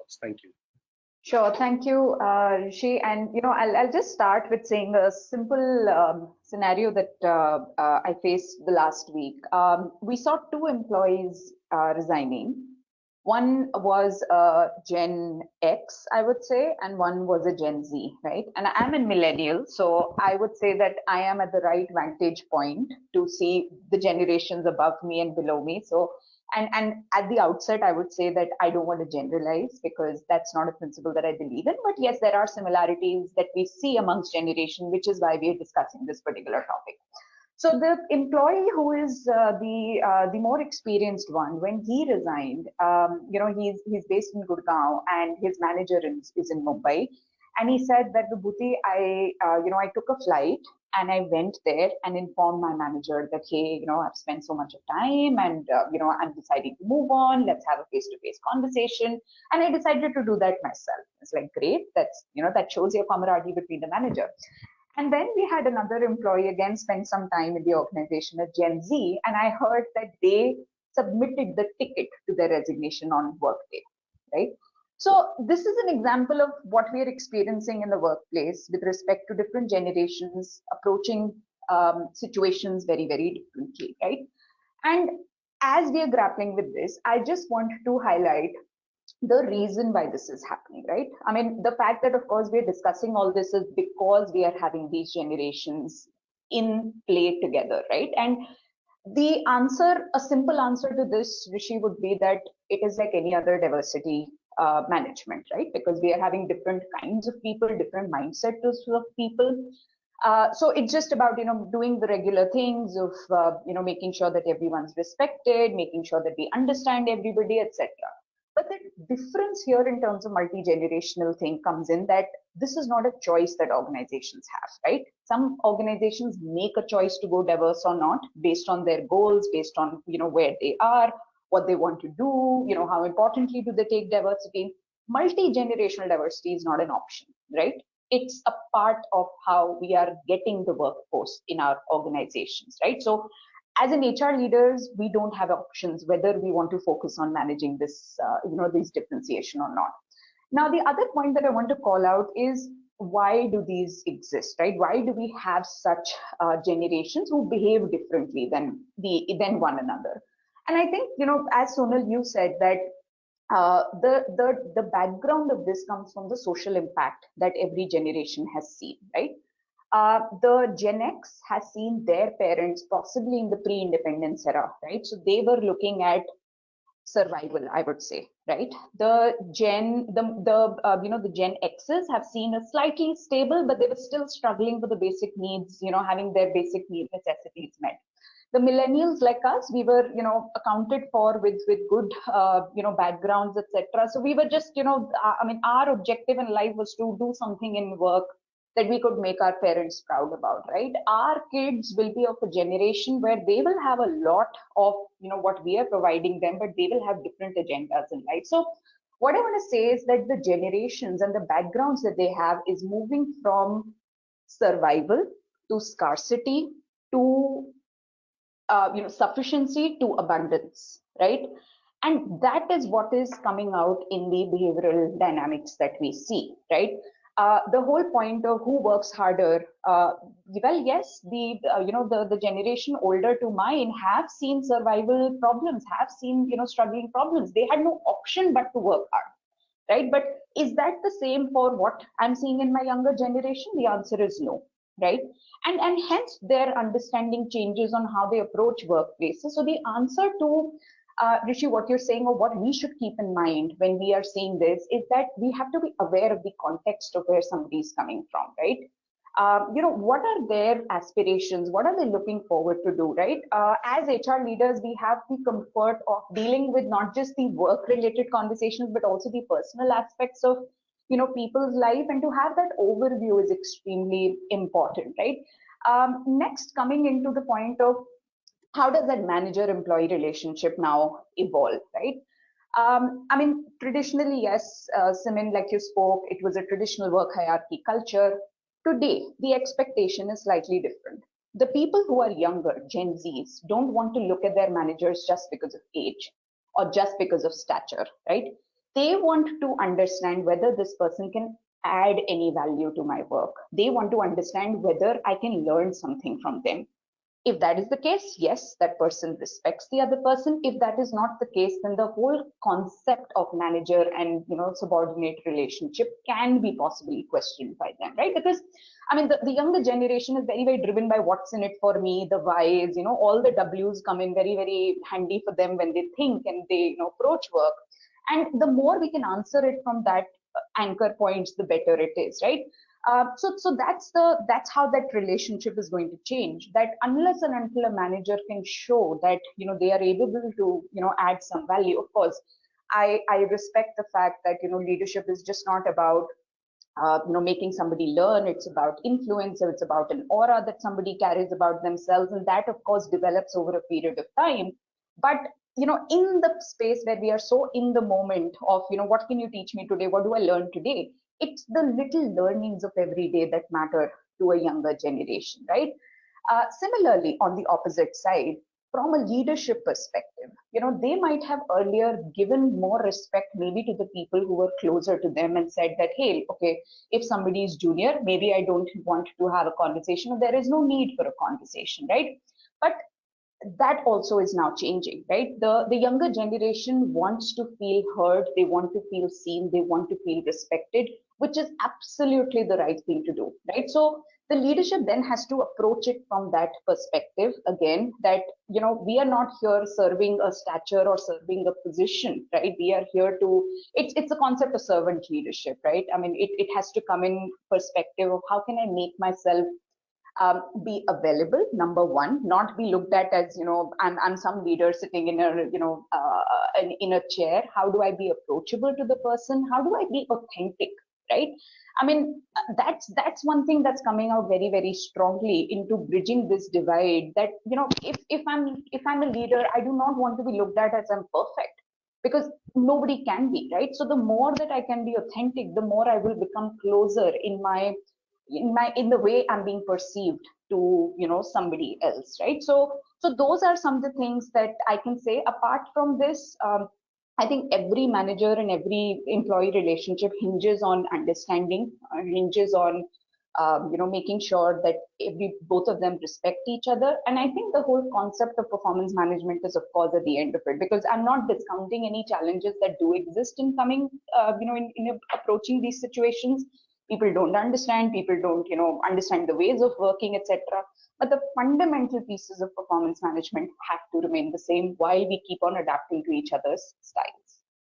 thoughts. Thank you. Sure, thank you, Rishi. And I'll just start with saying a simple scenario that I faced the last week. We saw two employees resigning. One was Gen X, I would say, and one was a Gen Z, right? And I'm a millennial, so I would say that I am at the right vantage point to see the generations above me and below me. So, and at the outset, I would say that I don't want to generalize because that's not a principle that I believe in. But yes, there are similarities that we see amongst generation, which is why we are discussing this particular topic. So the employee who is the more experienced one, when he resigned, he's based in Gurgaon and his manager is in Mumbai, and he said that Vibhooti, I took a flight and I went there and informed my manager that, hey, I've spent so much of time and I'm deciding to move on. Let's have a face-to-face conversation, and I decided to do that myself. It's like, great, that's that shows your camaraderie between the manager. And then we had another employee again spend some time in the organization, a Gen Z, and I heard that they submitted the ticket to their resignation on Workday, right? So this is an example of what we are experiencing in the workplace with respect to different generations approaching situations very, very differently, right? And as we are grappling with this, I just want to highlight the reason why this is happening, right? I mean, the fact that, of course, we're discussing all this is because we are having these generations in play together, right? And the answer, a simple answer to this, Rishi, would be that it is like any other diversity management, right? Because we are having different kinds of people, different mindsets of people. So it's just about, doing the regular things of, making sure that everyone's respected, making sure that we understand everybody, etc. But the difference here in terms of multi-generational thing comes in that this is not a choice that organizations have, right? Some organizations make a choice to go diverse or not based on their goals, based on, where they are, what they want to do, how importantly do they take diversity. Multi-generational diversity is not an option, right? It's a part of how we are getting the workforce in our organizations, right? So as an HR leaders, we don't have options whether we want to focus on managing this, this differentiation or not. Now, the other point that I want to call out is why do these exist, right? Why do we have such generations who behave differently than one another? And I think, as Sonal, you said that the background of this comes from the social impact that every generation has seen, right? The Gen X has seen their parents possibly in the pre-independence era, right? So they were looking at survival, I would say, right? The Gen X's have seen a slightly stable, but they were still struggling with the basic needs, having their basic need necessities met. The millennials like us, we were, accounted for with good, backgrounds, etc. So we were just, our objective in life was to do something in work that we could make our parents proud about, right? Our kids will be of a generation where they will have a lot of, what we are providing them, but they will have different agendas in life. So what I want to say is that the generations and the backgrounds that they have is moving from survival to scarcity to sufficiency to abundance, right? And that is what is coming out in the behavioral dynamics that we see, right? The whole point of who works harder, well, yes, the generation older to mine have seen survival problems, have seen, struggling problems. They had no option but to work hard, right? But is that the same for what I'm seeing in my younger generation? The answer is no, right? And hence their understanding changes on how they approach workplaces. So the answer to Rishi, what you're saying or what we should keep in mind when we are seeing this is that we have to be aware of the context of where somebody is coming from, right? What are their aspirations? What are they looking forward to do, right? As HR leaders, we have the comfort of dealing with not just the work-related conversations, but also the personal aspects of, people's life, and to have that overview is extremely important, right? Next, coming into the point of how does that manager-employee relationship now evolve, right? Traditionally, yes, Simin, like you spoke, it was a traditional work hierarchy culture. Today, the expectation is slightly different. The people who are younger, Gen Zs, don't want to look at their managers just because of age or just because of stature, right? They want to understand whether this person can add any value to my work. They want to understand whether I can learn something from them. If that is the case, yes, that person respects the other person. If that is not the case, then the whole concept of manager and subordinate relationship can be possibly questioned by them, right? Because I mean, the younger generation is very, very driven by what's in it for me, the whys, all the W's come in very, very handy for them when they think and they approach work. And the more we can answer it from that anchor points, the better it is, right? So that's how that relationship is going to change. That unless and until a manager can show that they are able to add some value. Of course, I respect the fact that leadership is just not about making somebody learn. It's about influence. It's about an aura that somebody carries about themselves, and that of course develops over a period of time. But in the space where we are so in the moment of what can you teach me today, what do I learn today, it's the little learnings of every day that matter to a younger generation, right? Similarly, on the opposite side, from a leadership perspective, they might have earlier given more respect maybe to the people who were closer to them and said that, hey, okay, if somebody is junior, maybe I don't want to have a conversation, or there is no need for a conversation, right? But that also is now changing, right? The younger generation wants to feel heard, they want to feel seen, they want to feel respected, which is absolutely the right thing to do, right? So the leadership then has to approach it from that perspective again, that we are not here serving a stature or serving a position, right? We are here to, it's a concept of servant leadership, right? I mean, it has to come in perspective of how can I make myself be available, number one, not be looked at as I'm some leader sitting in a in a chair. How do I be approachable to the person? How do I be authentic, right? I mean, that's one thing that's coming out very, very strongly into bridging this divide, that if I'm a leader, I do not want to be looked at as I'm perfect, because nobody can be, right? So the more that I can be authentic, the more I will become closer in the way I'm being perceived to somebody else, right? So those are some of the things that I can say. Apart from this, I think every manager and every employee relationship hinges on understanding, hinges on making sure that both of them respect each other. And I think the whole concept of performance management is of course at the end of it, because I'm not discounting any challenges that do exist in coming in approaching these situations. People don't understand, people don't understand the ways of working, etc. But the fundamental pieces of performance management have to remain the same while we keep on adapting to each other's style.